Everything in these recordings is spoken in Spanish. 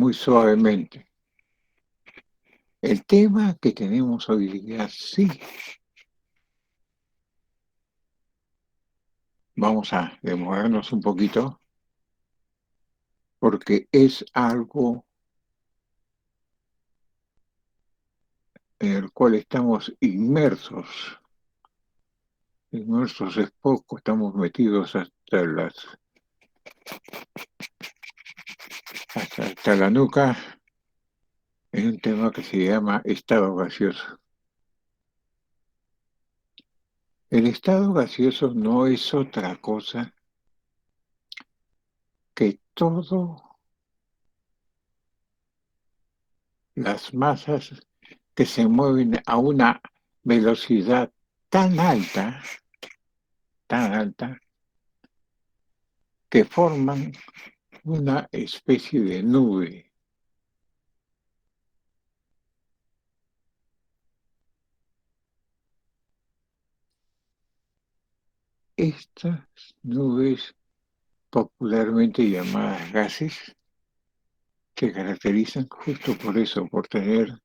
muy suavemente. El tema que tenemos hoy día, sí, vamos a demorarnos un poquito porque es algo en el cual estamos inmersos es poco, estamos metidos hasta la nuca en un tema que se llama estado gaseoso. El estado gaseoso no es otra cosa que todo las masas que se mueven a una velocidad tan alta, tan alta, que forman una especie de nube. Estas nubes, popularmente llamadas gases, se caracterizan justo por eso, por tener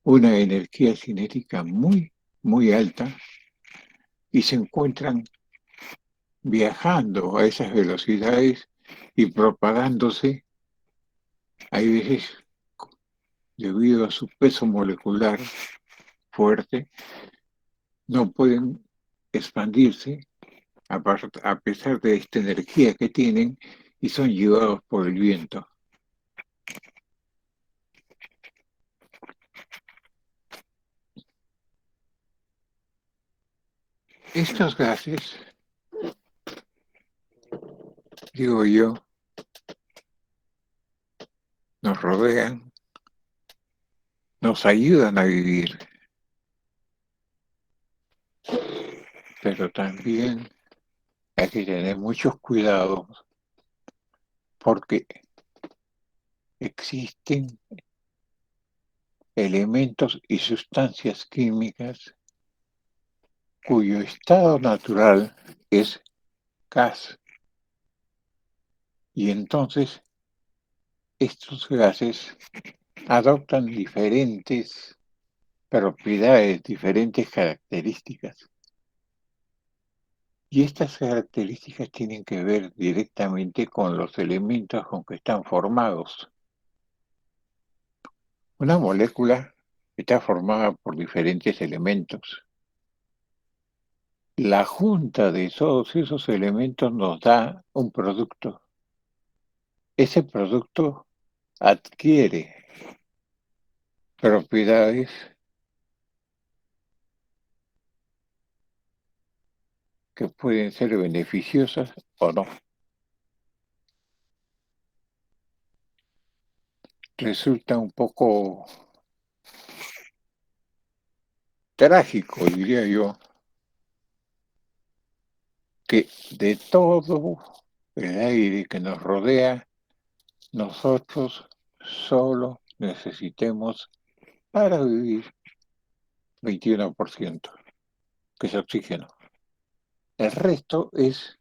una energía cinética muy, muy alta y se encuentran viajando a esas velocidades y propagándose, hay veces debido a su peso molecular fuerte, no pueden expandirse a pesar de esta energía que tienen y son llevados por el viento. Estos gases, digo yo, nos rodean, nos ayudan a vivir, pero también hay que tener muchos cuidados porque existen elementos y sustancias químicas cuyo estado natural es gas. Y entonces estos gases adoptan diferentes propiedades, diferentes características. Y estas características tienen que ver directamente con los elementos con que están formados. Una molécula está formada por diferentes elementos. La junta de todos esos elementos nos da un producto. Ese producto adquiere propiedades que pueden ser beneficiosas o no. Resulta un poco trágico, diría yo, que de todo el aire que nos rodea, nosotros solo necesitemos para vivir 21%, que es oxígeno. El resto es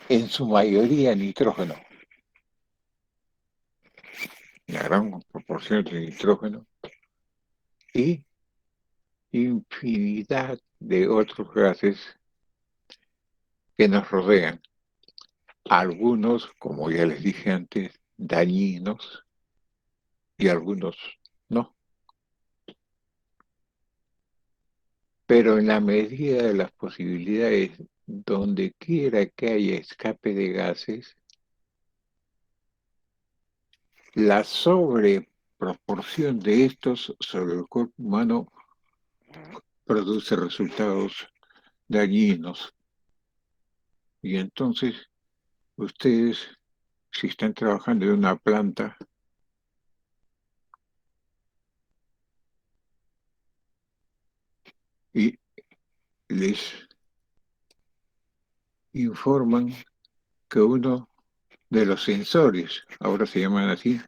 en su mayoría nitrógeno, una gran proporción de nitrógeno y infinidad de otros gases que nos rodean. Algunos, como ya les dije antes, dañinos y algunos no. Pero en la medida de las posibilidades, donde quiera que haya escape de gases, la sobreproporción de estos sobre el cuerpo humano produce resultados dañinos. Y entonces ustedes, si están trabajando en una planta y les informan que uno de los sensores, ahora se llaman así,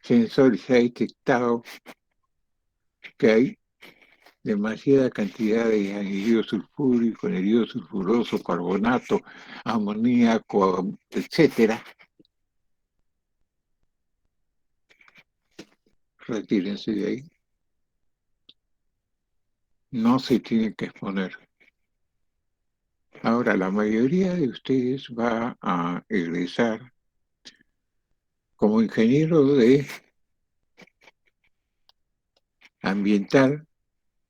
sensores, ha detectado que hay demasiada cantidad de anhídrido sulfúrico, anhídrido sulfuroso, carbonato, amoníaco, etcétera, retírense de ahí. No se tienen que exponer. Ahora, la mayoría de ustedes va a egresar como ingeniero de ambiental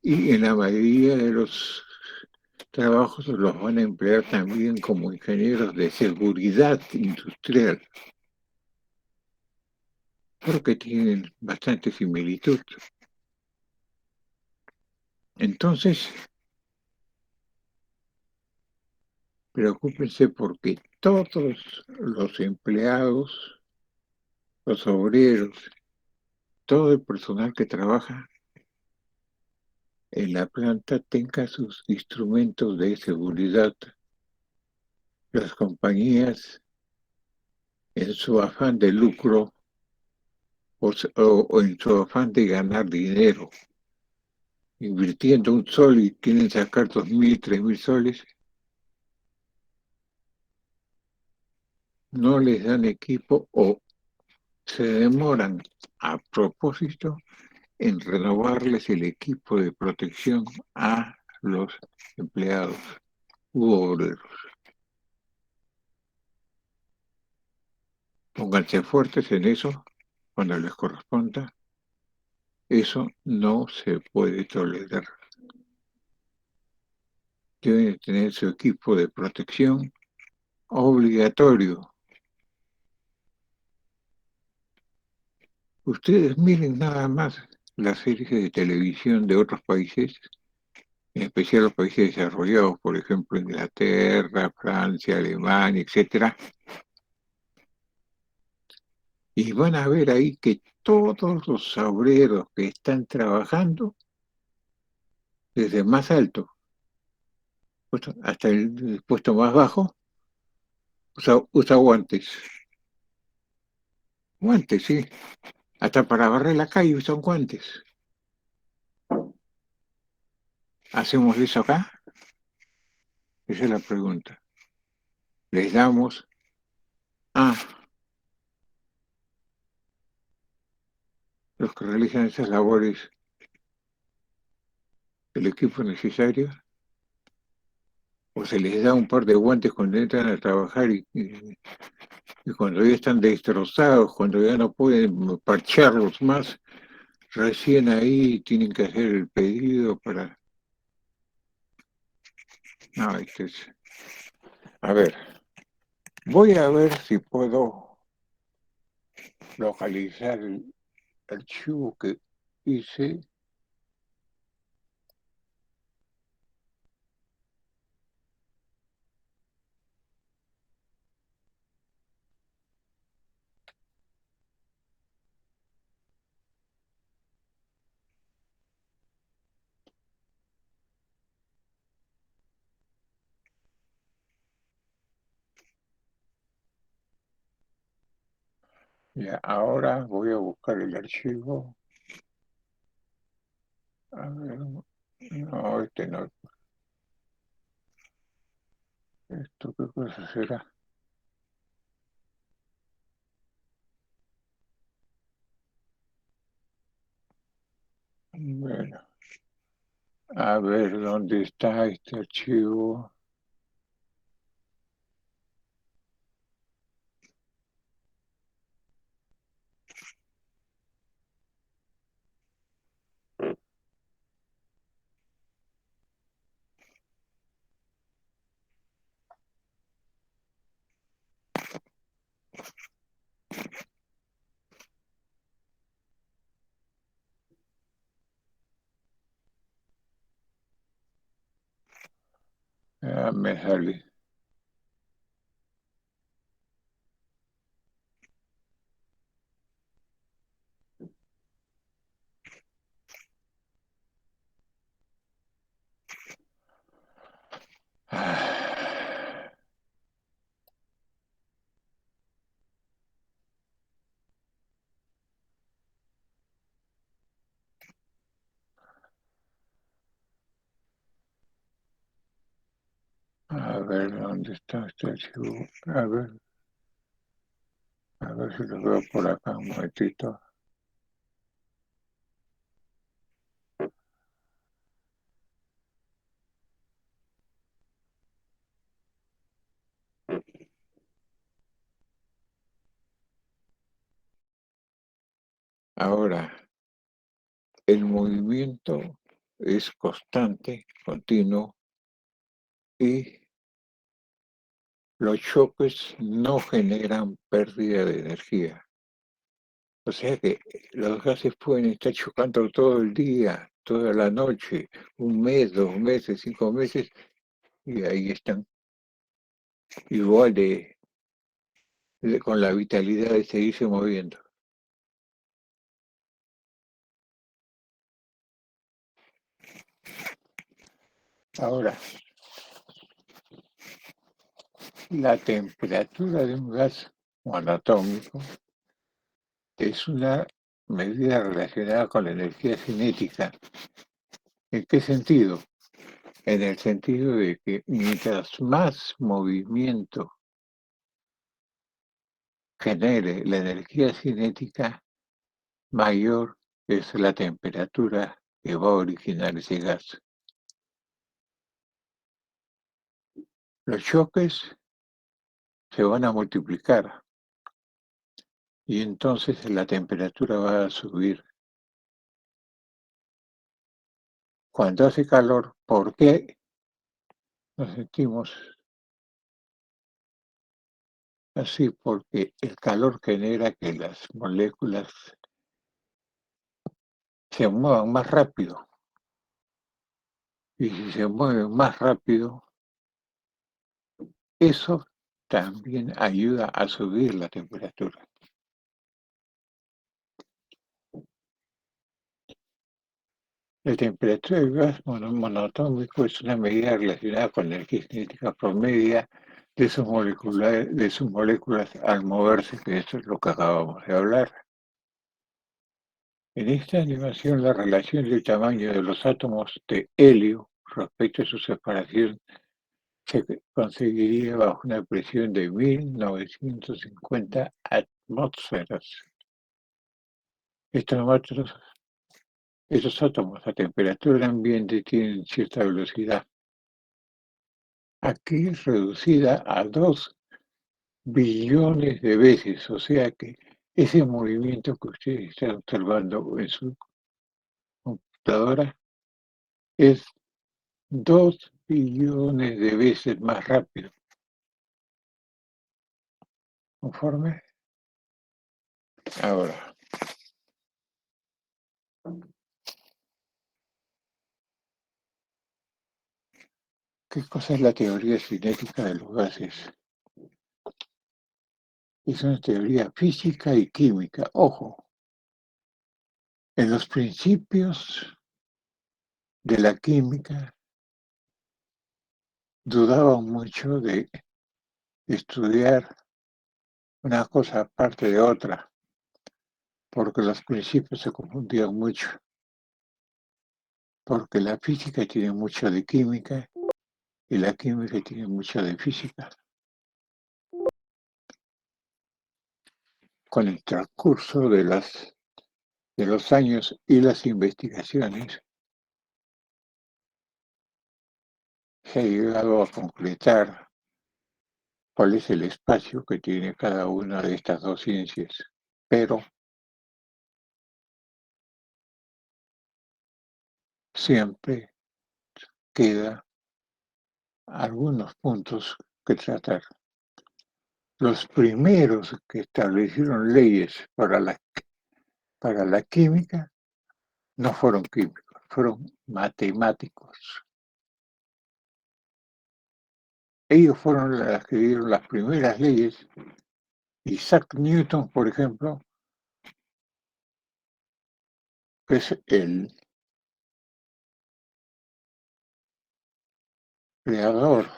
y en la mayoría de los trabajos los van a emplear también como ingenieros de seguridad industrial, porque tienen bastante similitud. Entonces, preocúpense porque todos los empleados, los obreros, todo el personal que trabaja en la planta tenga sus instrumentos de seguridad. Las compañías, en su afán de lucro o en su afán de ganar dinero, invirtiendo un sol y quieren sacar 2.000, 3.000 soles, no les dan equipo o se demoran a propósito en renovarles el equipo de protección a los empleados u obreros. Pónganse fuertes en eso cuando les corresponda. Eso no se puede tolerar. Deben tener su equipo de protección obligatorio. Ustedes miren nada más las series de televisión de otros países, en especial los países desarrollados, por ejemplo, Inglaterra, Francia, Alemania, etcétera, y van a ver ahí que todos los obreros que están trabajando, desde el más alto hasta el puesto más bajo, usa guantes. Guantes, sí. Hasta para barrer la calle usan guantes. ¿Hacemos eso acá? Esa es la pregunta. Les damos a los que realizan esas labores el equipo necesario, o se les da un par de guantes cuando entran a trabajar y cuando ya están destrozados, cuando ya no pueden parcharlos más, recién ahí tienen que hacer el pedido para... No, a ver, voy a ver si puedo localizar el archivo que hice. Ya, ahora voy a buscar el archivo. A ver, no, este no. ¿Esto qué cosa será? Bueno, a ver dónde está este archivo. Ah, me salí. Ah, a ver dónde está este archivo. A ver si lo veo por acá un momentito. Ahora, el movimiento es constante, continuo, y los choques no generan pérdida de energía. O sea que los gases pueden estar chocando todo el día, toda la noche, un mes, 2 meses, 5 meses, y ahí están igual con la vitalidad de seguirse moviendo. Ahora, la temperatura de un gas monoatómico es una medida relacionada con la energía cinética. ¿En qué sentido? En el sentido de que mientras más movimiento genere la energía cinética, mayor es la temperatura que va a originar ese gas. Los choques se van a multiplicar y entonces la temperatura va a subir. Cuando hace calor, ¿por qué nos sentimos así? Porque el calor genera que las moléculas se muevan más rápido. Y si se mueven más rápido, eso también ayuda a subir la temperatura. La temperatura del gas monoatómico es una medida relacionada con la energía cinética promedia de sus moléculas al moverse, que eso es lo que acabamos de hablar. En esta animación, la relación del tamaño de los átomos de helio respecto a su separación se conseguiría bajo una presión de 1950 atmósferas. Estos átomos a temperatura ambiente tienen cierta velocidad. Aquí es reducida a 2 billones de veces, o sea que ese movimiento que ustedes están observando en su computadora es 2 billones de veces más rápido. ¿Conforme? Ahora, ¿qué cosa es la teoría cinética de los gases? Es una teoría física y química. Ojo, en los principios de la química dudaban mucho de estudiar una cosa aparte de otra, porque los principios se confundían mucho, porque la física tiene mucho de química y la química tiene mucho de física. Con el transcurso de los años y las investigaciones, se ha llegado a concretar cuál es el espacio que tiene cada una de estas dos ciencias, pero siempre queda algunos puntos que tratar. Los primeros que establecieron leyes para la química no fueron químicos, fueron matemáticos. Ellos fueron los que dieron las primeras leyes. Isaac Newton, por ejemplo, que es el creador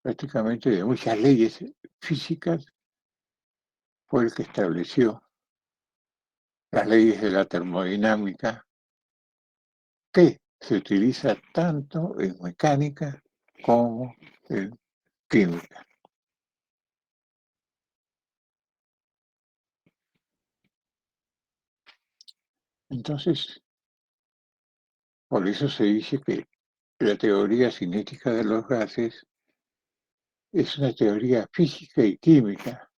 prácticamente de muchas leyes físicas, fue el que estableció las leyes de la termodinámica, que se utiliza tanto en mecánica como en química. Entonces, por eso se dice que la teoría cinética de los gases es una teoría física y química,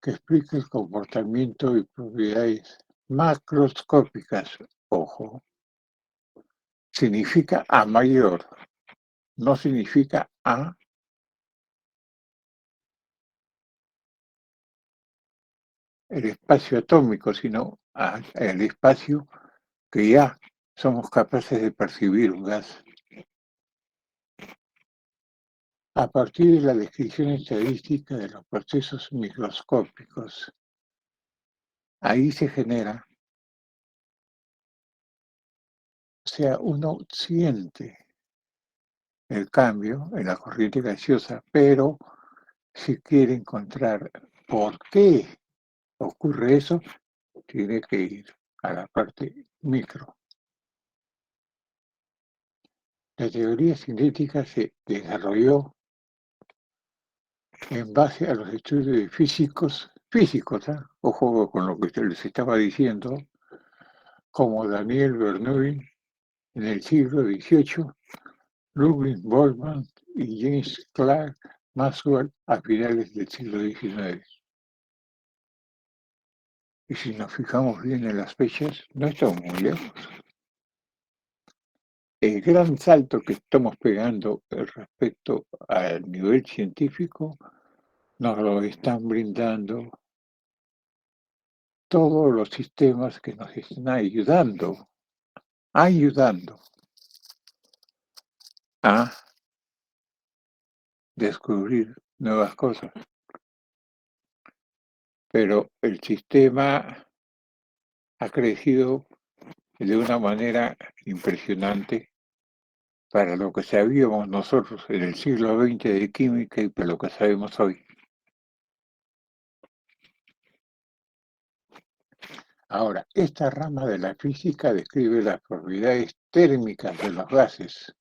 que explica el comportamiento y propiedades macroscópicas. Ojo, significa A mayor, no significa A el espacio atómico, sino el espacio que ya somos capaces de percibir un gas. A partir de la descripción estadística de los procesos microscópicos, ahí se genera, o sea, uno siente el cambio en la corriente gaseosa, pero si quiere encontrar por qué ocurre eso, tiene que ir a la parte micro. La teoría cinética se desarrolló en base a los estudios de físicos, ojo con lo que les estaba diciendo, como Daniel Bernoulli en el siglo XVIII, Ludwig Boltzmann y James Clerk Maxwell a finales del siglo XIX. Y si nos fijamos bien en las fechas, no estamos muy lejos. El gran salto que estamos pegando respecto al nivel científico nos lo están brindando todos los sistemas que nos están ayudando a descubrir nuevas cosas. Pero el sistema ha crecido de una manera impresionante para lo que sabíamos nosotros en el siglo XX de química y para lo que sabemos hoy. Ahora, esta rama de la física describe las propiedades térmicas de los gases.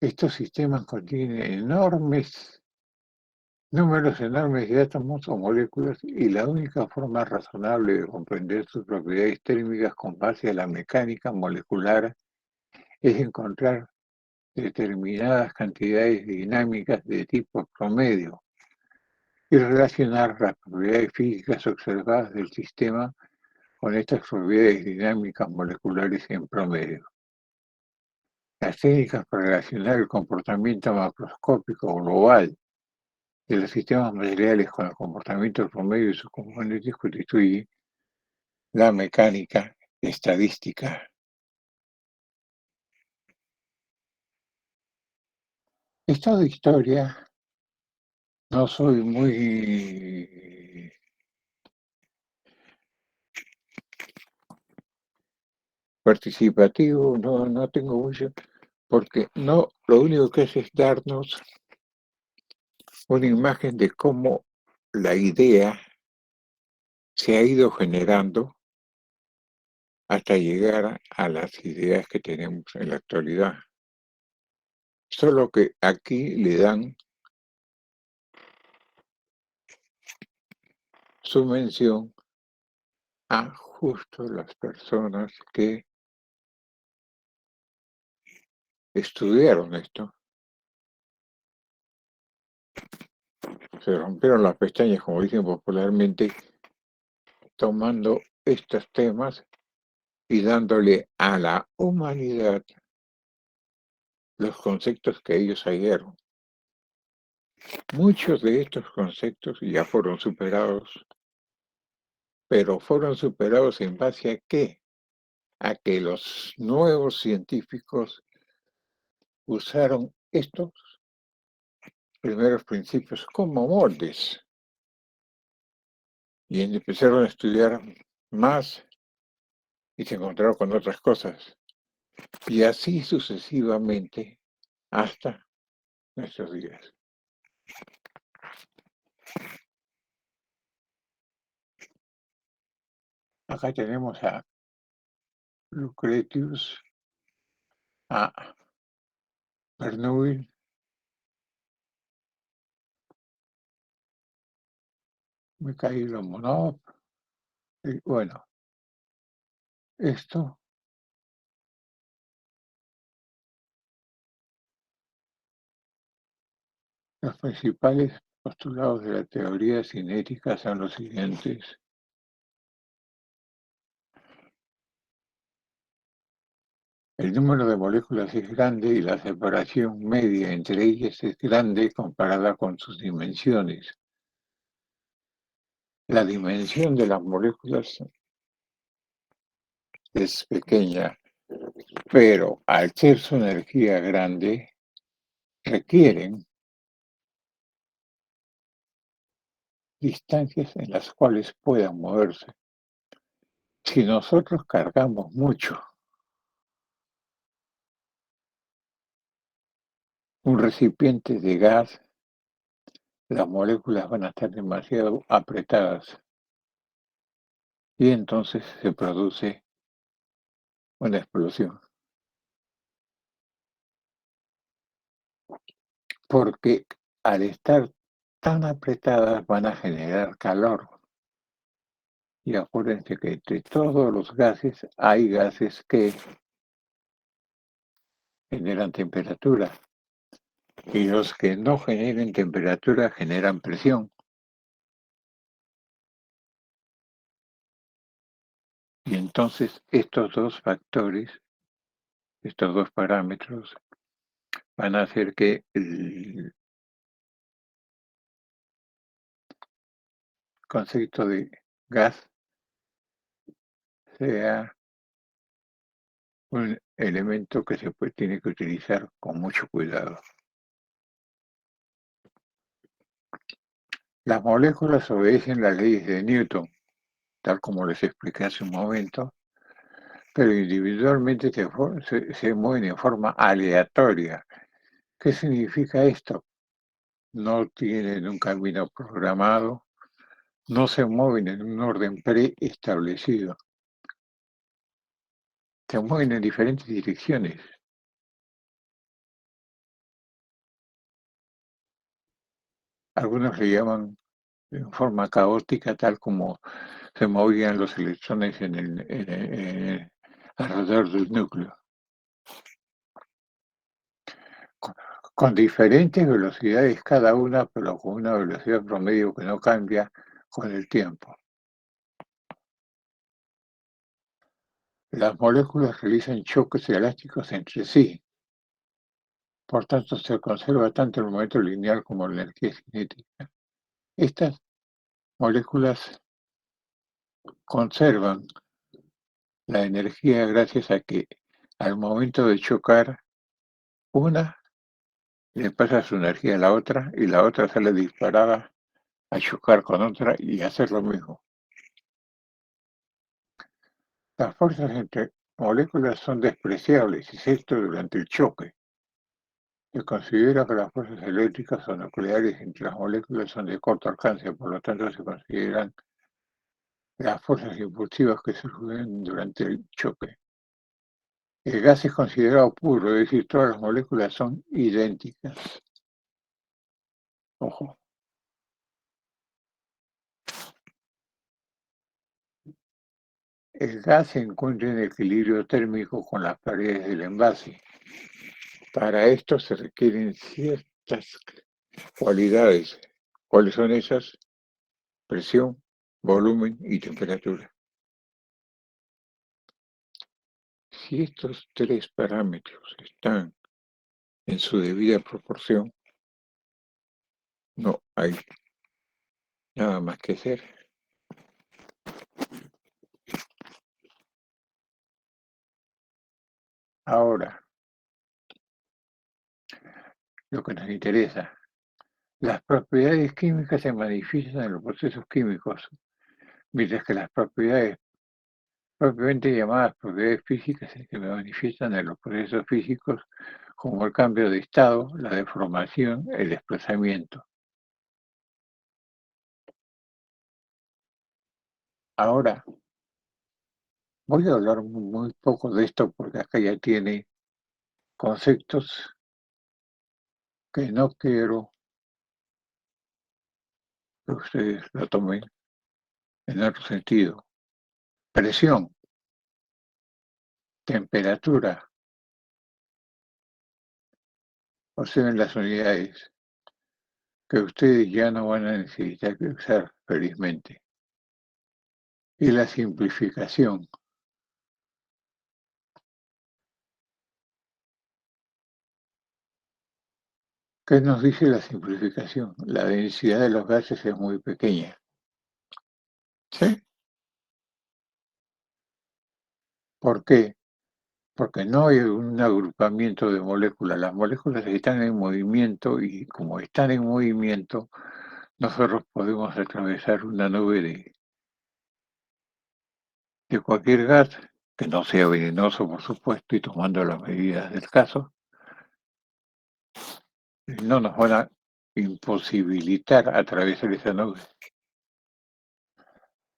Estos sistemas contienen números enormes de átomos o moléculas y la única forma razonable de comprender sus propiedades térmicas con base a la mecánica molecular es encontrar determinadas cantidades dinámicas de tipo promedio y relacionar las propiedades físicas observadas del sistema con estas propiedades dinámicas moleculares en promedio. Las técnicas para relacionar el comportamiento macroscópico global de los sistemas materiales con el comportamiento promedio de sus componentes constituyen la mecánica estadística. Esta de historia no soy muy participativo, no tengo mucho, porque no, lo único que hace es darnos una imagen de cómo la idea se ha ido generando hasta llegar a las ideas que tenemos en la actualidad. Solo que aquí le dan su mención a justo las personas que estudiaron esto. Se rompieron las pestañas, como dicen popularmente, tomando estos temas y dándole a la humanidad los conceptos que ellos hallaron. Muchos de estos conceptos ya fueron superados, pero fueron superados en base a qué? A que los nuevos científicos usaron estos primeros principios como moldes y empezaron a estudiar más y se encontraron con otras cosas. Y así sucesivamente hasta nuestros días. Acá tenemos a Lucretius, a Bernoulli, Mikhail Lomonov, y bueno, esto Los principales postulados de la teoría cinética son los siguientes. El número de moléculas es grande y la separación media entre ellas es grande comparada con sus dimensiones. La dimensión de las moléculas es pequeña, pero al ser su energía grande, requieren distancias en las cuales puedan moverse. Si nosotros cargamos mucho un recipiente de gas, las moléculas van a estar demasiado apretadas y entonces se produce una explosión, porque al estar tan apretadas van a generar calor. Y acuérdense que entre todos los gases hay gases que generan temperatura y los que no generen temperatura generan presión. Y entonces estos dos factores, estos dos parámetros, van a hacer que el concepto de gas sea un elemento que tiene que utilizar con mucho cuidado. Las moléculas obedecen las leyes de Newton, tal como les expliqué hace un momento, pero individualmente se mueven en forma aleatoria. ¿Qué significa esto? No tienen un camino programado, no se mueven en un orden preestablecido, se mueven en diferentes direcciones. Algunos le llaman en forma caótica, tal como se movían los electrones alrededor del núcleo, con, con diferentes velocidades cada una, pero con una velocidad promedio que no cambia con el tiempo. Las moléculas realizan choques elásticos entre sí, por tanto se conserva tanto el momento lineal como la energía cinética. Estas moléculas conservan la energía gracias a que al momento de chocar, una le pasa su energía a la otra y la otra sale disparada a chocar con otra y hacer lo mismo. Las fuerzas entre moléculas son despreciables, excepto durante el choque. Se considera que las fuerzas eléctricas o nucleares entre las moléculas son de corto alcance, por lo tanto se consideran las fuerzas impulsivas que surgen durante el choque. El gas es considerado puro, es decir, todas las moléculas son idénticas. Ojo. El gas se encuentra en equilibrio térmico con las paredes del envase. Para esto se requieren ciertas cualidades. ¿Cuáles son esas? Presión, volumen y temperatura. Si estos tres parámetros están en su debida proporción, no hay nada más que hacer. Ahora, lo que nos interesa, las propiedades químicas se manifiestan en los procesos químicos, mientras que las propiedades propiamente llamadas propiedades físicas se manifiestan en los procesos físicos como el cambio de estado, la deformación, el desplazamiento. Ahora, voy a hablar muy poco de esto porque acá ya tiene conceptos que no quiero que ustedes lo tomen en otro sentido. Presión, temperatura, o sea, en las unidades. que ustedes ya no van a necesitar que usar felizmente. Y la simplificación. ¿Qué nos dice la simplificación? La densidad de los gases es muy pequeña. ¿Sí? ¿Por qué? Porque no hay un agrupamiento de moléculas. Las moléculas están en movimiento y como están en movimiento, nosotros podemos atravesar una nube de cualquier gas, que no sea venenoso, por supuesto, y tomando las medidas del caso, no nos van a imposibilitar atravesar esa nube.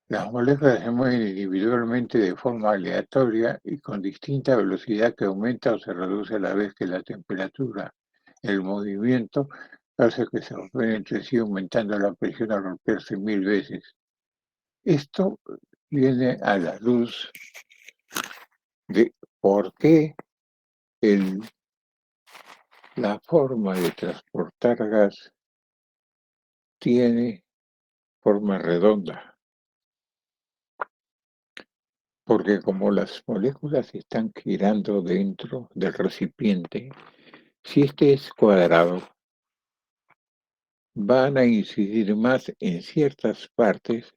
Las moléculas se mueven individualmente de forma aleatoria y con distinta velocidad que aumenta o se reduce a la vez que la temperatura. El movimiento hace que se golpeen entre sí, aumentando la presión al romperse 1000 veces. Esto viene a la luz de por qué el, la forma de transportar gas tiene forma redonda. Porque como las moléculas están girando dentro del recipiente, si este es cuadrado, van a incidir más en ciertas partes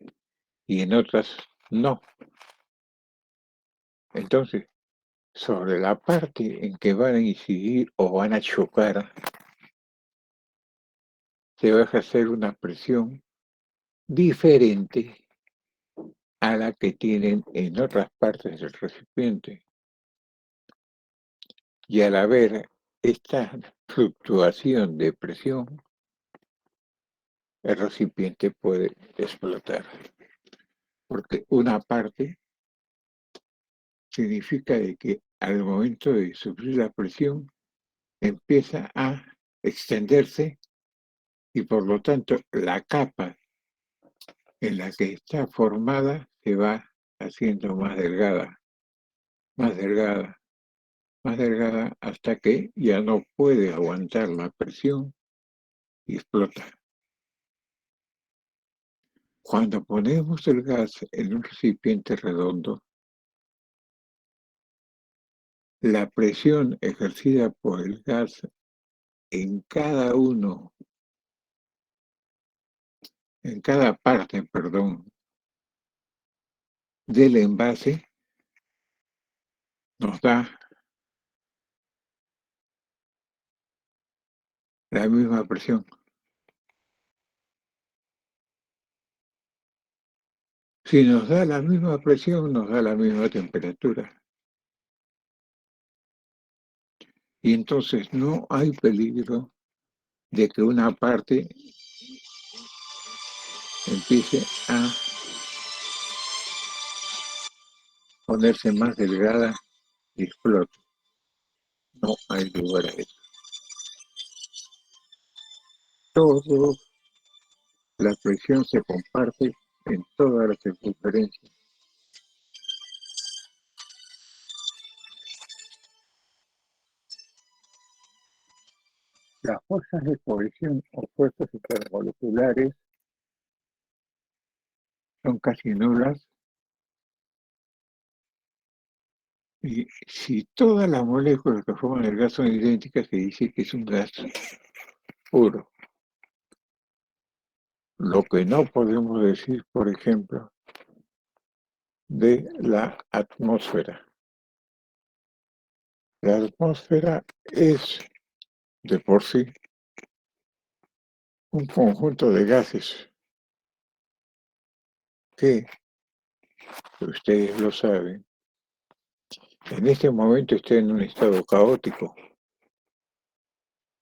y en otras no. Entonces, sobre la parte en que van a incidir o van a chocar, se va a ejercer una presión diferente a la que tienen en otras partes del recipiente. Y al haber esta fluctuación de presión, el recipiente puede explotar. Porque una parte significa de que al momento de sufrir la presión empieza a extenderse y por lo tanto la capa en la que está formada se va haciendo más delgada, más delgada, más delgada hasta que ya no puede aguantar la presión y explota. Cuando ponemos el gas en un recipiente redondo, la presión ejercida por el gas en cada uno, en cada parte, perdón, del envase nos da la misma presión. Si nos da la misma presión, nos da la misma temperatura. Y entonces no hay peligro de que una parte empiece a ponerse más delgada y explote. No hay lugar a eso. Todo la presión se comparte en todas las circunferencias. Las fuerzas de cohesión o fuerzas intermoleculares son casi nulas y si todas las moléculas que forman el gas son idénticas, se dice que es un gas puro. Lo que no podemos decir, por ejemplo, de la atmósfera. La atmósfera es de por sí un conjunto de gases que, ustedes lo saben, en este momento está en un estado caótico,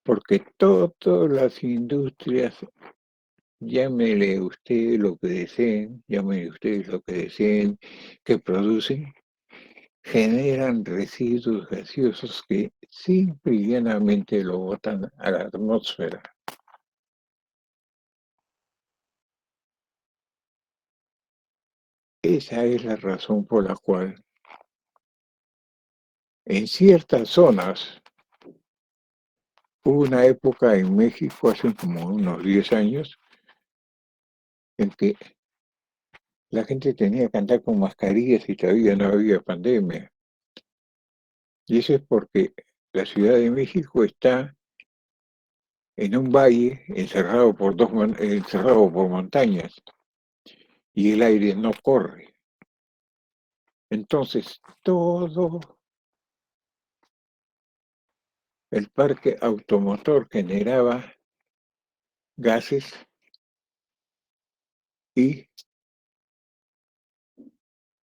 porque todas las industrias, llámele usted lo que deseen, llámele ustedes lo que deseen, que producen, generan residuos gaseosos que simple y llanamente lo botan a la atmósfera. Esa es la razón por la cual en ciertas zonas Hubo una época en México, hace como unos 10 años, en que la gente tenía que andar con mascarillas y todavía no había pandemia. Y eso es porque la Ciudad de México está en un valle encerrado por montañas y el aire no corre. Entonces, todo el parque automotor generaba gases y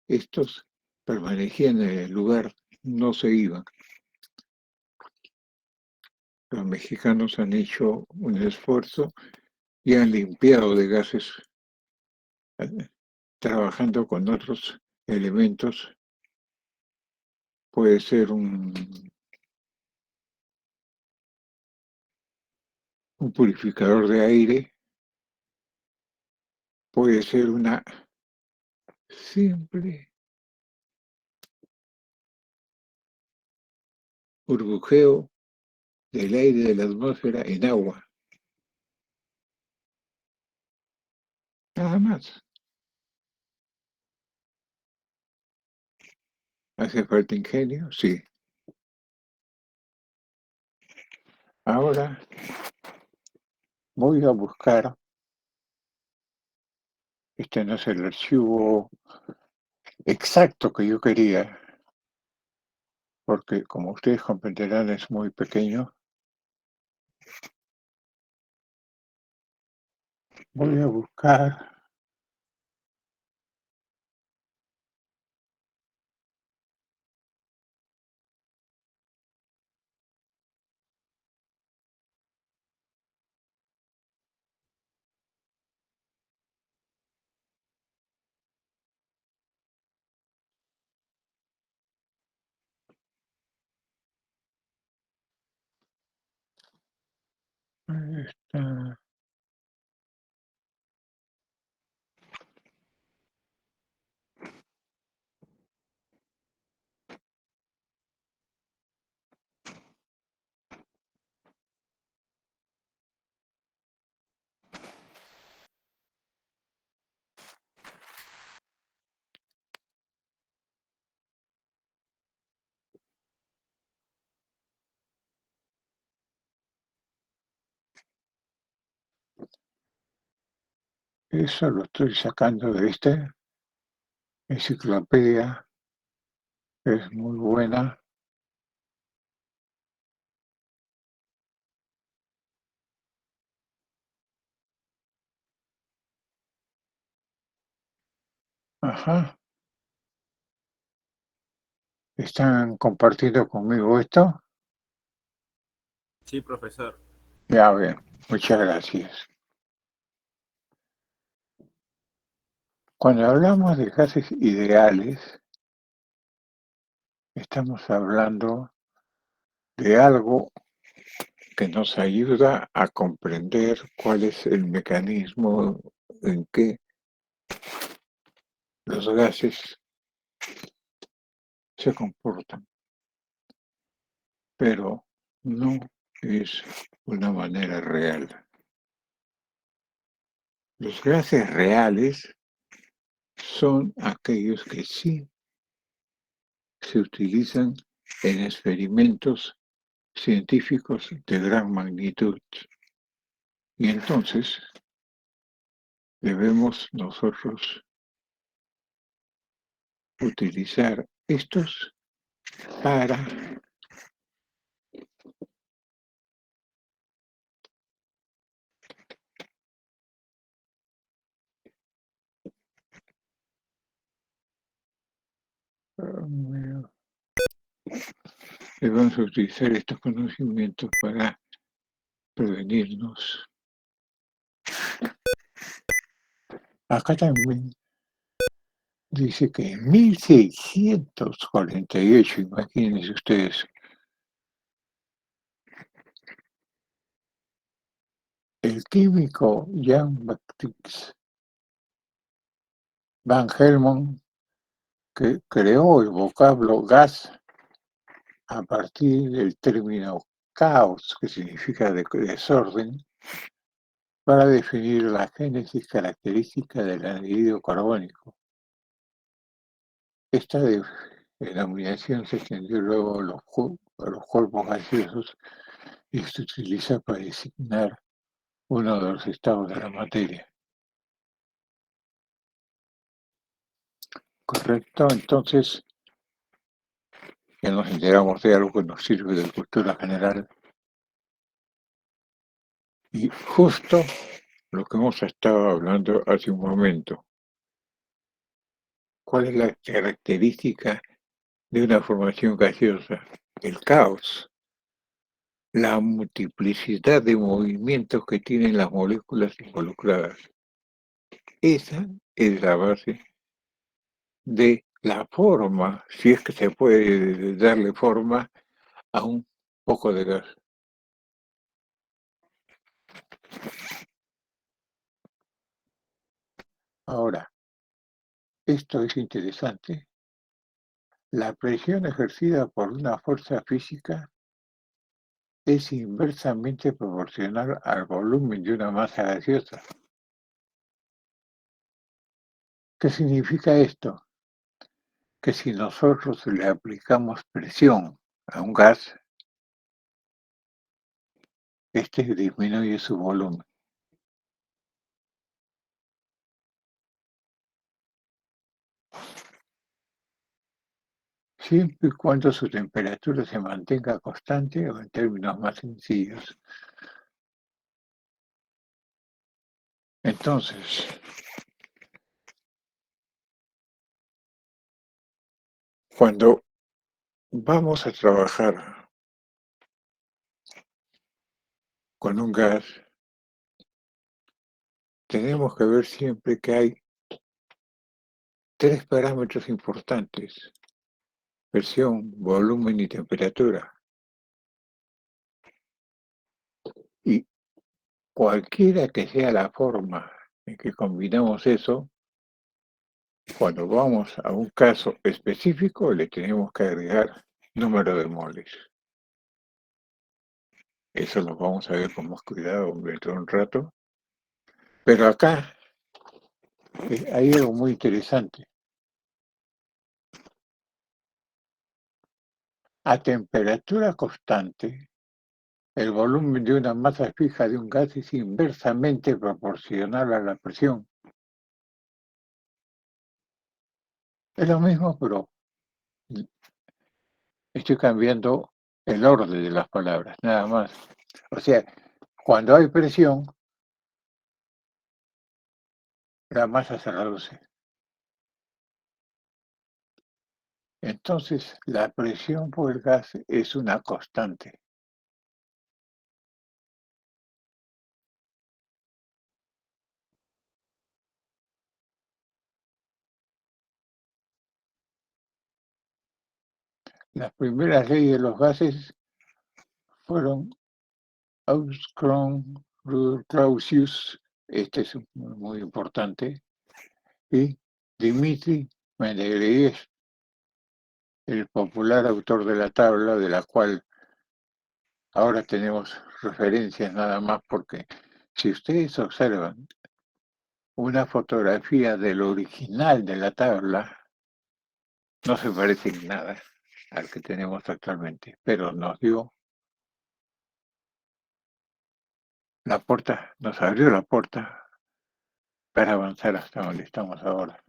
estos permanecían en el lugar, no se iban. Los mexicanos han hecho un esfuerzo y han limpiado de gases trabajando con otros elementos. Puede ser un purificador de aire, puede ser una simple burbujeo del aire de la atmósfera en agua, nada más. ¿Hace falta ingenio? Sí. Ahora voy a buscar, este no es el archivo exacto que yo quería, porque como ustedes comprenderán es muy pequeño. Voy a buscar esta. Eso lo estoy sacando de esta enciclopedia, es muy buena. Ajá. ¿Están compartiendo conmigo esto? Sí, profesor. Ya bien, muchas gracias. Cuando hablamos de gases ideales, estamos hablando de algo que nos ayuda a comprender cuál es el mecanismo en que los gases se comportan, pero no es una manera real. Los gases reales son aquellos que sí se utilizan en experimentos científicos de gran magnitud. Y entonces debemos nosotros utilizar estos para debemos utilizar estos conocimientos para prevenirnos. Acá también dice que en 1648, imagínense ustedes, el químico Jean-Baptiste Van Helmont, que creó el vocablo gas a partir del término caos, que significa desorden, para definir la génesis característica del anhídrido carbónico. Esta denominación se extendió luego a los cuerpos gaseosos y se utiliza para designar uno de los estados de la materia. ¿Correcto? Entonces, ya nos enteramos de algo que nos sirve de cultura general. Y justo lo que hemos estado hablando hace un momento. ¿Cuál es la característica de una formación gaseosa? El caos, la multiplicidad de movimientos que tienen las moléculas involucradas. Esa es la base de la forma, si es que se puede darle forma a un poco de gas. Ahora, esto es interesante. La presión ejercida por una fuerza física es inversamente proporcional al volumen de una masa gaseosa. ¿Qué significa esto? Que si nosotros le aplicamos presión a un gas, este disminuye su volumen. Siempre y cuando su temperatura se mantenga constante o en términos más sencillos. Entonces, cuando vamos a trabajar con un gas, tenemos que ver siempre que hay tres parámetros importantes: presión, volumen y temperatura. Y cualquiera que sea la forma en que combinamos eso, cuando vamos a un caso específico, le tenemos que agregar número de moles. Eso lo vamos a ver con más cuidado dentro de un rato. Pero acá hay algo muy interesante. A temperatura constante, el volumen de una masa fija de un gas es inversamente proporcional a la presión. Es lo mismo, pero estoy cambiando el orden de las palabras, nada más. O sea, cuando hay presión, la masa se reduce. Entonces, la presión por el gas es una constante. Las primeras leyes de los gases fueron Auskron, Rudolf Clausius, este es muy importante, y Dmitri Mendeleev, el popular autor de la tabla, de la cual ahora tenemos referencias nada más porque si ustedes observan una fotografía del original de la tabla, no se parece en nada al que tenemos actualmente, pero nos dio la puerta, nos abrió la puerta para avanzar hasta donde estamos ahora.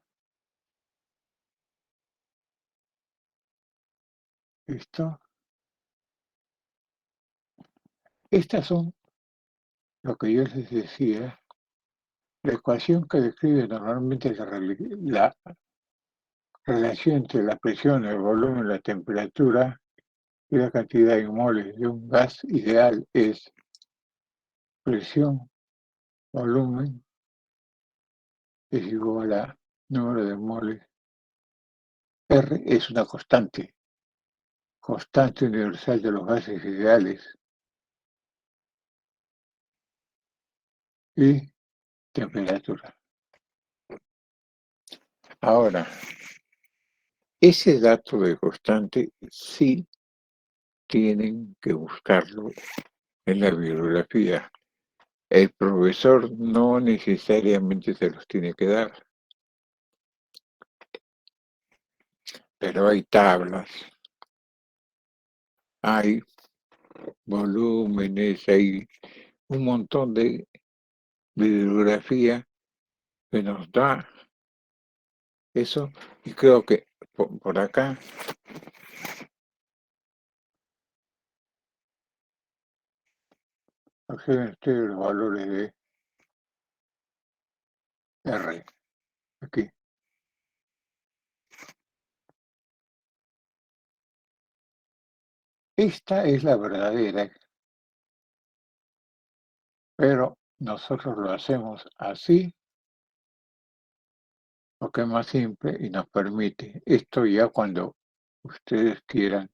¿Listo? Estas son lo que yo les decía, la ecuación que describe normalmente la relación entre la presión, el volumen, la temperatura y la cantidad de moles de un gas ideal es presión, volumen, es igual a número de moles. R es una constante universal de los gases ideales y temperatura. Ahora, ese dato de constante sí tienen que buscarlo en la bibliografía. El profesor no necesariamente se los tiene que dar, pero hay tablas, hay volúmenes, hay un montón de bibliografía que nos da eso, y creo que por acá observen ustedes los valores de R, aquí. Esta es la verdadera, pero nosotros lo hacemos así porque es más simple y nos permite. Esto ya cuando ustedes quieran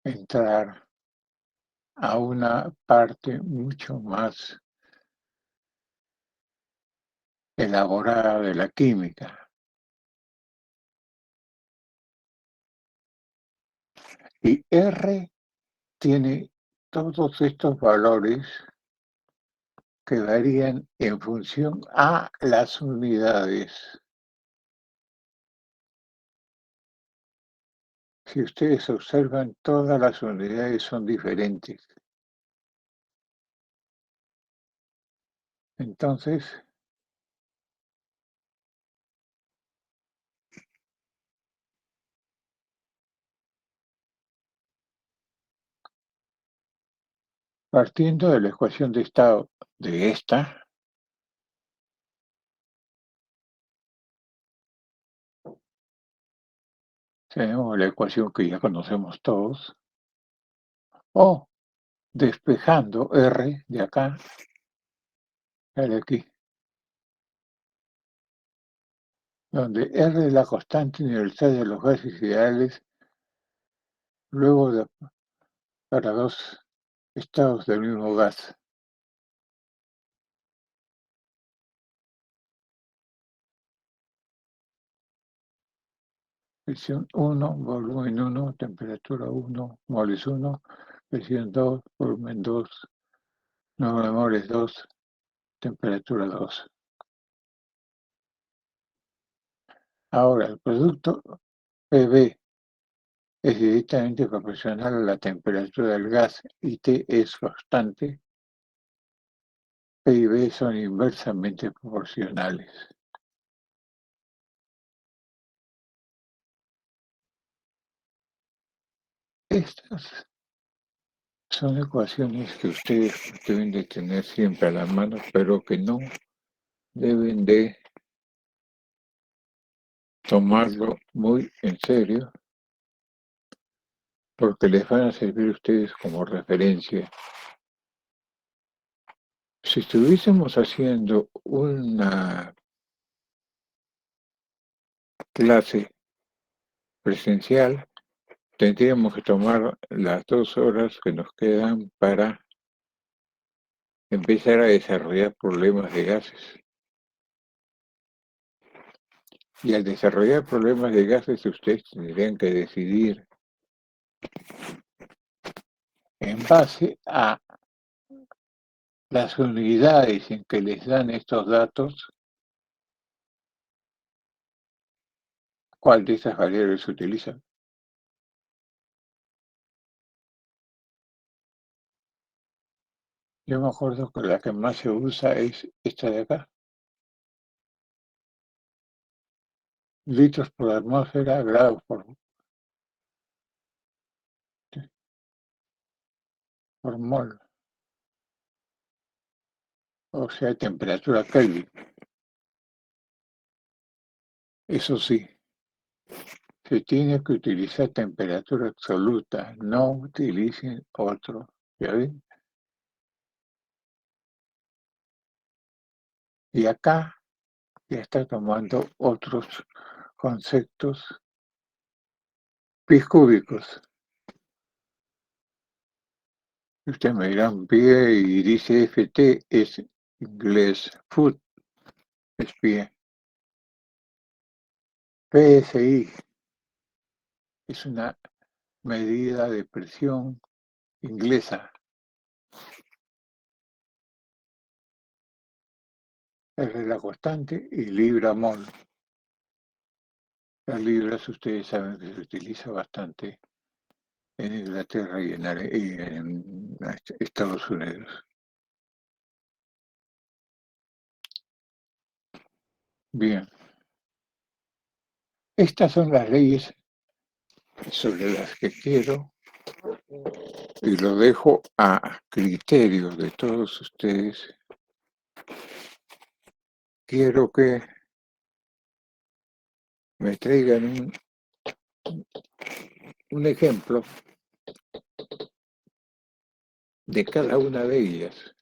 entrar a una parte mucho más elaborada de la química. Y R tiene todos estos valores que varían en función a las unidades. Si ustedes observan, todas las unidades son diferentes. Entonces, partiendo de la ecuación de estado de esta, tenemos la ecuación que ya conocemos todos, o despejando R de acá, de aquí, donde R es la constante universal de los gases ideales, luego de, para dos estados del mismo gas. Presión 1, volumen 1, temperatura 1, moles 1, presión 2, volumen 2, número de moles 2, temperatura 2. Ahora, el producto PV es directamente proporcional a la temperatura del gas y T es constante. P y B son inversamente proporcionales. Estas son ecuaciones que ustedes deben de tener siempre a la mano, pero que no deben de tomarlo muy en serio, porque les van a servir a ustedes como referencia. Si estuviésemos haciendo una clase presencial, tendríamos que tomar las 2 horas que nos quedan para empezar a desarrollar problemas de gases. Y al desarrollar problemas de gases, ustedes tendrían que decidir en base a las unidades en que les dan estos datos, cuál de esas variables se utiliza. Yo me acuerdo que la que más se usa es esta de acá. Litros por atmósfera, grados por mol. O sea, temperatura Kelvin. Eso sí, se tiene que utilizar temperatura absoluta, no utilicen otro. ¿Ya ven? Y acá ya está tomando otros conceptos pies cúbicos. Usted me dirán pie y dice FT, es inglés, foot es pie. PSI Es una medida de presión inglesa. Es la constante y libra-mol. Las libras, ustedes saben que se utiliza bastante en Inglaterra y en Estados Unidos. Bien. Estas son las leyes sobre las que quiero, y lo dejo a criterio de todos ustedes. Quiero que me traigan un ejemplo de cada una de ellas.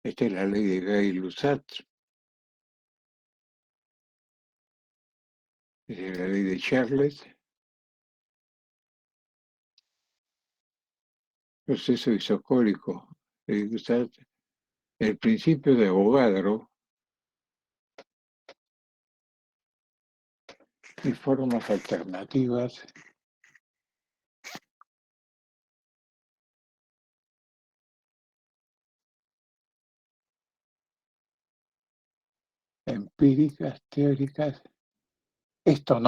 Esta es la ley de Gay-Lussac, es la ley de Charles, proceso isocórico de Lussac, el principio de Avogadro y formas alternativas empíricas, teóricas. Esto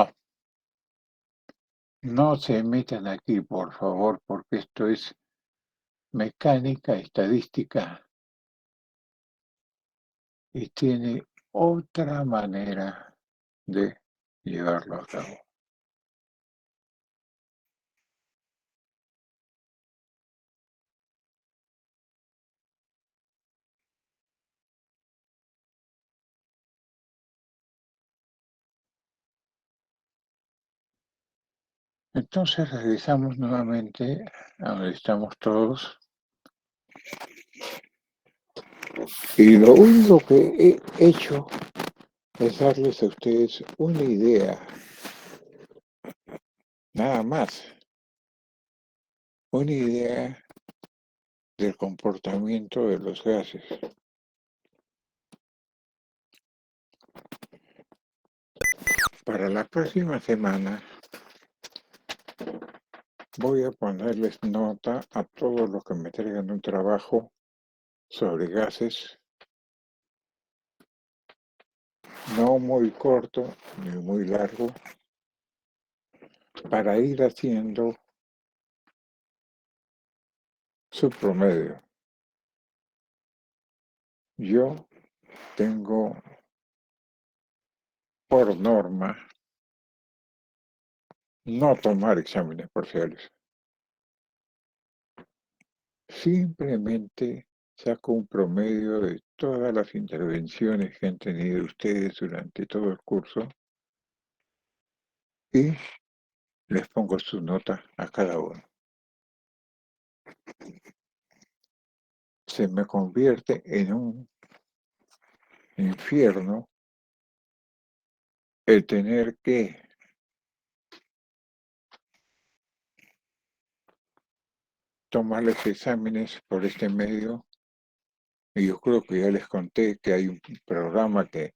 no se metan aquí, por favor, porque esto es mecánica, estadística, y tiene otra manera de llevarlo a cabo. Entonces regresamos nuevamente a donde estamos todos. Y lo único que he hecho es darles a ustedes una idea, nada más, una idea del comportamiento de los gases. Para la próxima semana voy a ponerles nota a todos los que me traigan un trabajo sobre gases, no muy corto ni muy largo, para ir haciendo su promedio. Yo tengo por norma no tomar exámenes parciales. Simplemente saco un promedio de todas las intervenciones que han tenido ustedes durante todo el curso y les pongo su nota a cada uno. Se me convierte en un infierno el tener que tomarles exámenes por este medio, y yo creo que ya les conté que hay un programa que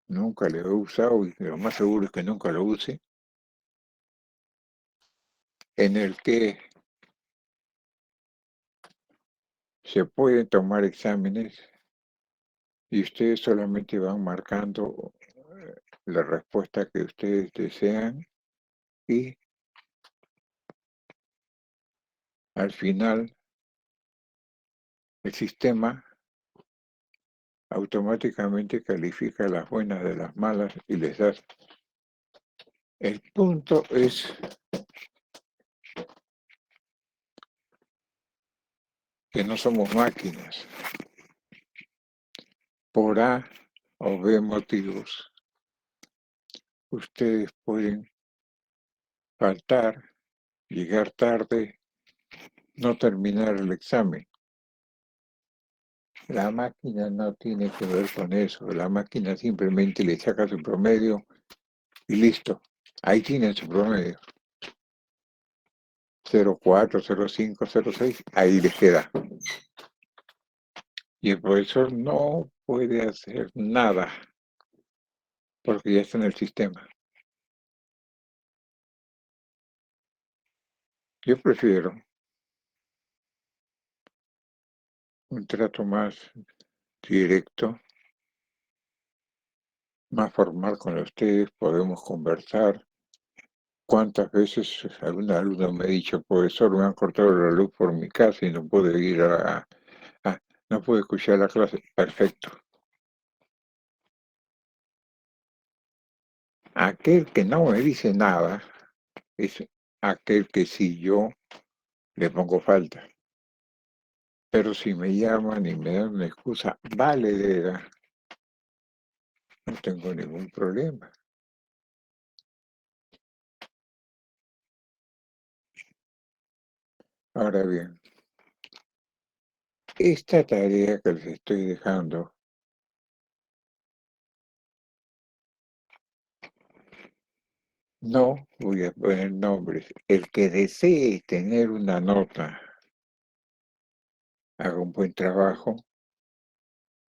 nunca lo he usado y lo más seguro es que nunca lo use, en el que se pueden tomar exámenes y ustedes solamente van marcando la respuesta que ustedes desean, y al final el sistema automáticamente califica las buenas de las malas y les da. El punto es que no somos máquinas. Por A o B motivos, ustedes pueden faltar, llegar tarde, no terminar el examen. La máquina no tiene que ver con eso. La máquina simplemente le saca su promedio y listo. Ahí tienen su promedio. 0,4, 0,5, 0,6, ahí les queda. Y el profesor no puede hacer nada porque ya está en el sistema. Yo prefiero un trato más directo, más formal con ustedes, podemos conversar. ¿Cuántas veces algún alumno me ha dicho, profesor, me han cortado la luz por mi casa y no puedo ir no puedo escuchar la clase? Perfecto. Aquel que no me dice nada es aquel que si yo le pongo falta. Pero si me llaman y me dan una excusa valedera, no tengo ningún problema. Ahora bien, esta tarea que les estoy dejando, no voy a poner nombres. El que desee tener una nota, haga un buen trabajo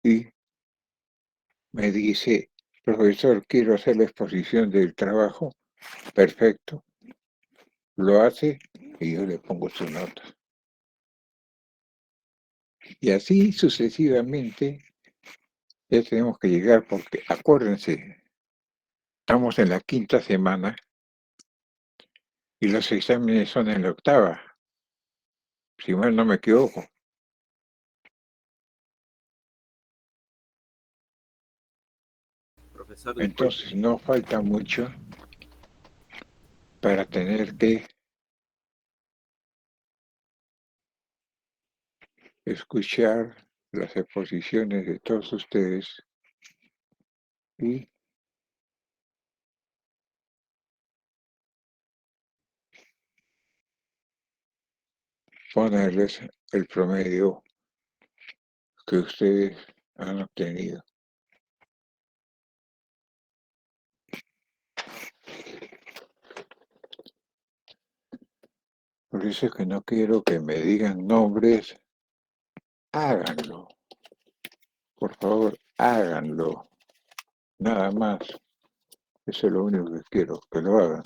y me dice, profesor, quiero hacer la exposición del trabajo. Perfecto. Lo hace y yo le pongo su nota. Y así sucesivamente ya tenemos que llegar porque, acuérdense, estamos en la quinta semana y los exámenes son en la octava, si mal no me equivoco. Profesor, disculpe. Entonces no falta mucho para tener que escuchar las exposiciones de todos ustedes y ponerles el promedio que ustedes han obtenido. Por eso es que no quiero que me digan nombres, háganlo, por favor, háganlo, nada más. Eso es lo único que quiero, que lo hagan.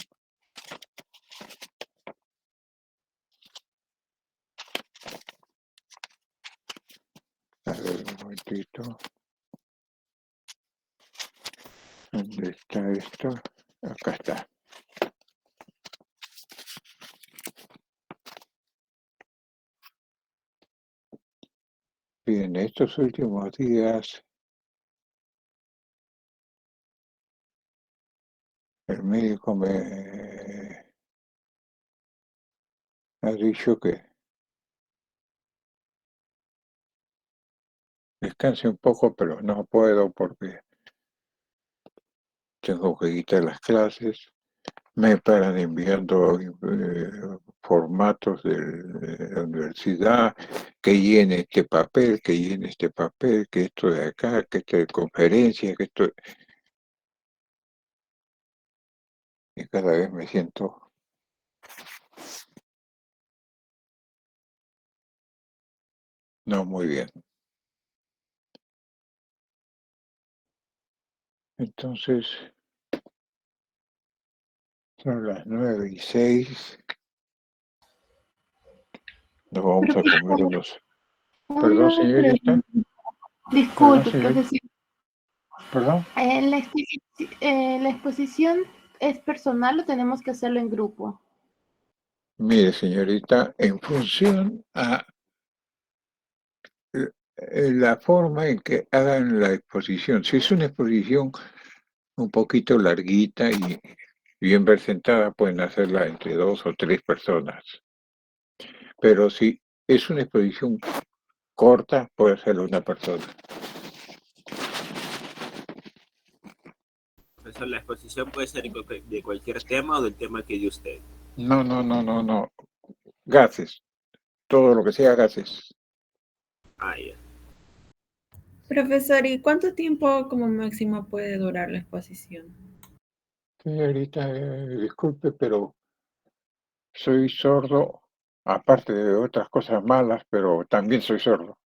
A ver, un momentito. ¿Dónde está esto? Acá está. Bien, estos últimos días el médico me ha dicho que descanse un poco, pero no puedo porque tengo que quitar las clases. Me paran enviando formatos de la universidad, que llene este papel, que esto de acá, que esto de conferencia, que esto... Y cada vez me siento no muy bien. Entonces, son las 9:06. Nos vamos a comer Profesor, unos... Perdón, una señorita. pregunta. Perdón, Disculpe, señorita. profesor. Perdón. ¿La exposición es personal o tenemos que hacerlo en grupo? Mire, señorita, en función a la forma en que hagan la exposición. Si es una exposición un poquito larguita y bien presentada, pueden hacerla entre 2 o 3 personas. Pero si es una exposición corta, puede hacerlo una persona. Profesor, la exposición puede ser de cualquier tema o del tema que dio usted. No, no, no, no, no. Gases. Todo lo que sea gases. Ah, ya. Profesor, ¿y cuánto tiempo como máximo puede durar la exposición? Señorita, disculpe, pero soy sordo, aparte de otras cosas malas, pero también soy sordo.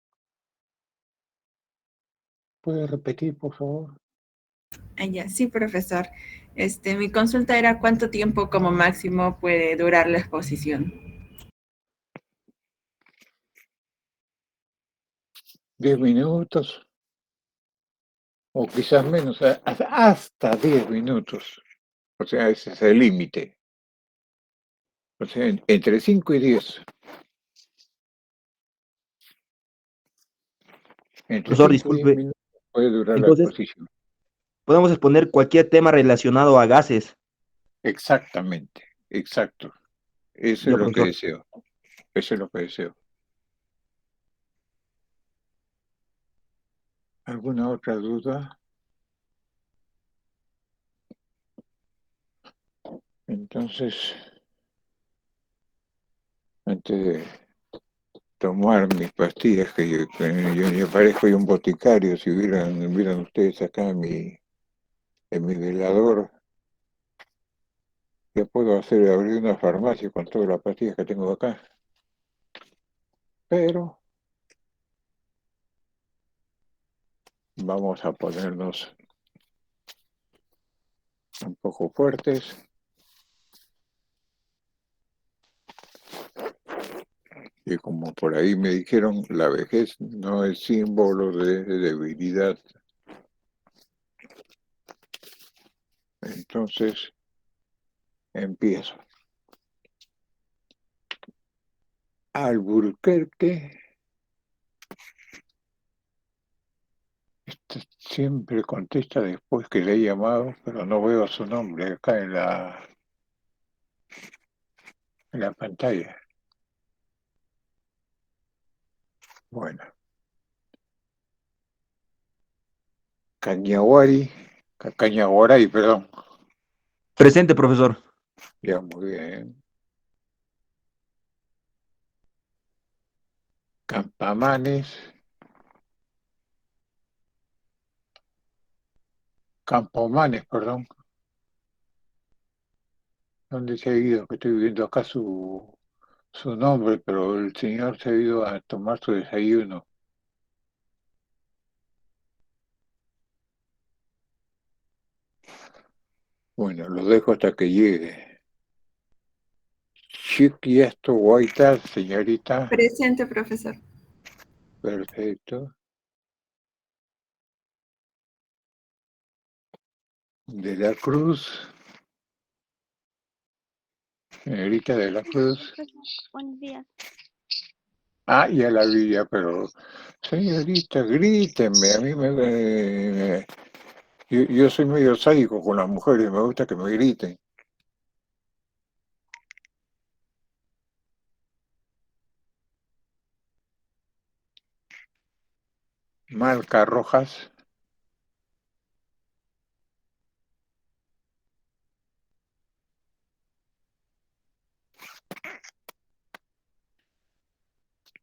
¿Puede repetir, por favor? Ah, ya, sí, profesor. Mi consulta era cuánto tiempo como máximo puede durar la exposición. 10 minutos o quizás menos, hasta 10 minutos. O sea, ese es el límite. O sea, entre 5 y 10. Entre Profesor, 5 y 10 disculpe. minutos puede durar la Entonces, exposición. podemos exponer cualquier tema relacionado a gases. Exactamente, exacto. Eso es Ya, lo que profesor. deseo. Eso es lo que deseo. ¿Alguna otra duda? Entonces, antes de tomar mis pastillas, yo parezco un boticario, si vieran ustedes acá en mi velador, ya puedo abrir una farmacia con todas las pastillas que tengo acá. Pero vamos a ponernos un poco fuertes. Y como por ahí me dijeron, la vejez no es símbolo de debilidad. Entonces, empiezo. Alburquerque, siempre contesta después que le he llamado, pero no veo su nombre acá en la pantalla. Bueno, Cañaguaray, perdón. Presente, profesor. Ya, muy bien. Campamanes, Campomanes, perdón. ¿Dónde se ha ido? Que estoy viendo acá su nombre, pero el señor se ha ido a tomar su desayuno. Bueno, lo dejo hasta que llegue. Chiquiasto Guaita, señorita. Presente, profesor. Perfecto. De la Cruz. Señorita de la Cruz. Buenos días. Ah, ya la vi ya, pero señorita, grítenme. A mí yo soy medio sádico con las mujeres, me gusta que me griten. Marca Rojas.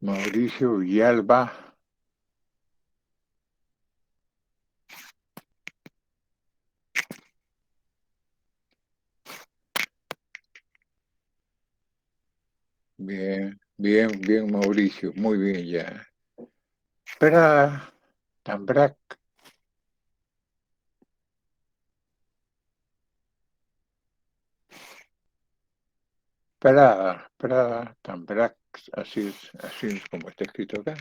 Mauricio Villalba. Bien, bien, bien, Mauricio, muy bien ya. Prada, Tambrac, Prada, Tambrac, así es como está escrito acá.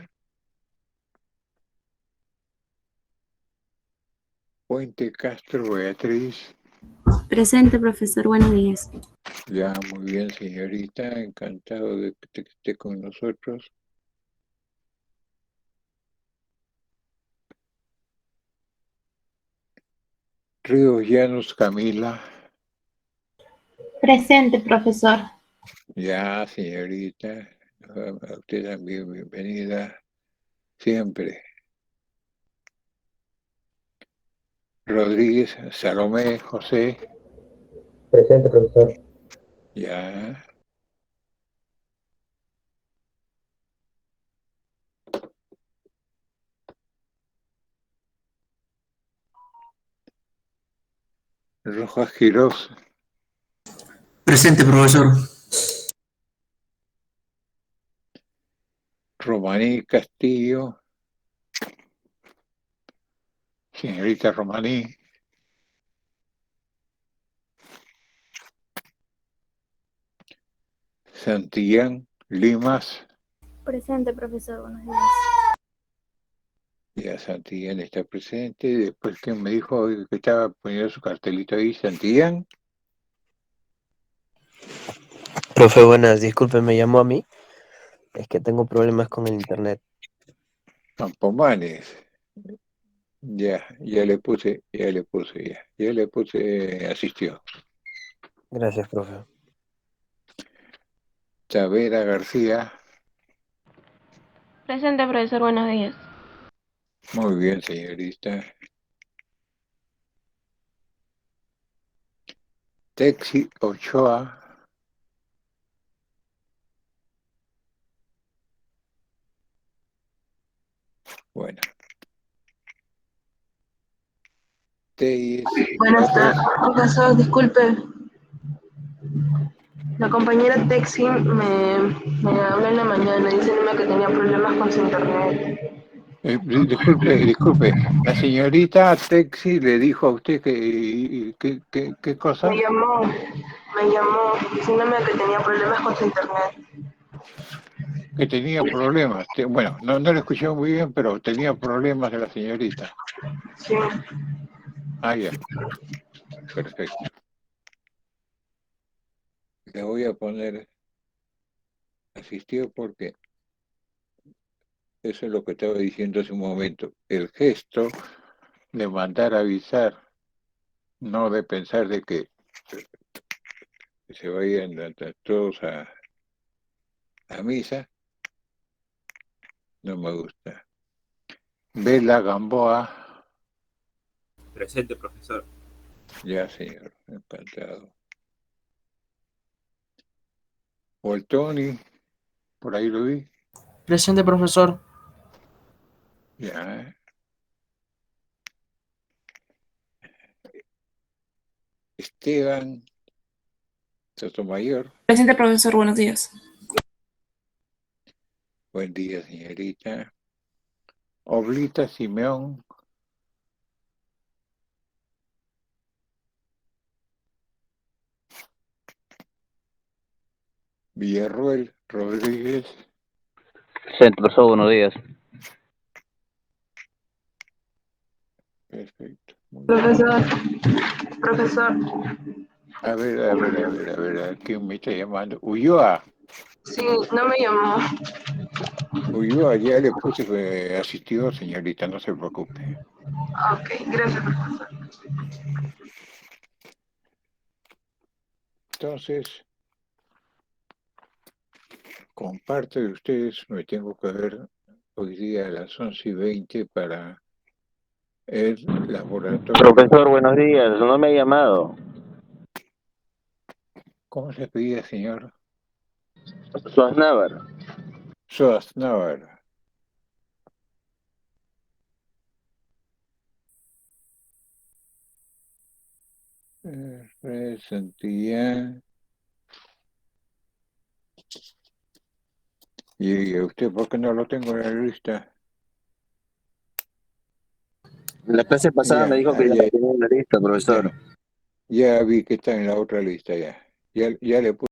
Puente Castro Beatriz, Presente, profesor. Buenos días. ya muy bien, señorita, encantado de que esté con nosotros. Ríos Llanos Camila, Presente, profesor. ya, señorita, a usted también bienvenida siempre. Rodríguez, Salomé, José, Presente, profesor. ya. Rojas Quirós, Presente, profesor. Romaní Castillo, señorita Romaní, Santillán Limas. Presente, profesor. Buenos días. Ya Santillán está presente. Después que me dijo que estaba poniendo su cartelito ahí, Santillán. Profe, buenas, disculpe, ¿me llamó a mí? Es que tengo problemas con el internet. Campomanes. Ya le puse, asistió. Gracias, profe. Tavera García. Presente, profesor. Buenos días. Muy bien, señorita. Texi Ochoa. Bueno. Teyes Buenas López. tardes, profesor, disculpe. La compañera Texi me habló en la mañana diciéndome que tenía problemas con su internet. Disculpe. La señorita Texi le dijo a usted ¿qué cosa? Me llamó diciéndome que tenía problemas con su internet. Que tenía problemas. Bueno, no lo escuché muy bien, pero tenía problemas de la señorita. Sí. Ah, ya. Perfecto. Le voy a poner asistió porque eso es lo que estaba diciendo hace un momento. El gesto de mandar a avisar, no de pensar de que se vayan todos a misa, no me gusta. Vela Gamboa. Presente, profesor. Ya, señor, encantado. Voltoni, por ahí lo vi. Presente, profesor. Ya. Esteban Sotomayor. Presente, profesor. Buenos días. Buen día, señorita. Oblita Simeón. Villarruel Rodríguez. Presente, profesor, buenos días. Perfecto. Profesor. A ver, ¿quién me está llamando? Ulloa. Sí, no me llamó. Ulloa, ya le puse que asistió, señorita, no se preocupe. Ok, gracias, profesor. Entonces, con parte de ustedes me tengo que ver hoy día a las 11:20 para el laboratorio. Profesor, buenos días, no me ha llamado. ¿Cómo se pedía, señor? Suaznavar. Soaznavar. Santillán. ¿Y usted por qué no lo tengo en la lista? La clase pasada me dijo que ya tenía una lista, profesor. Ya vi que está en la otra lista ya. Ya le puse.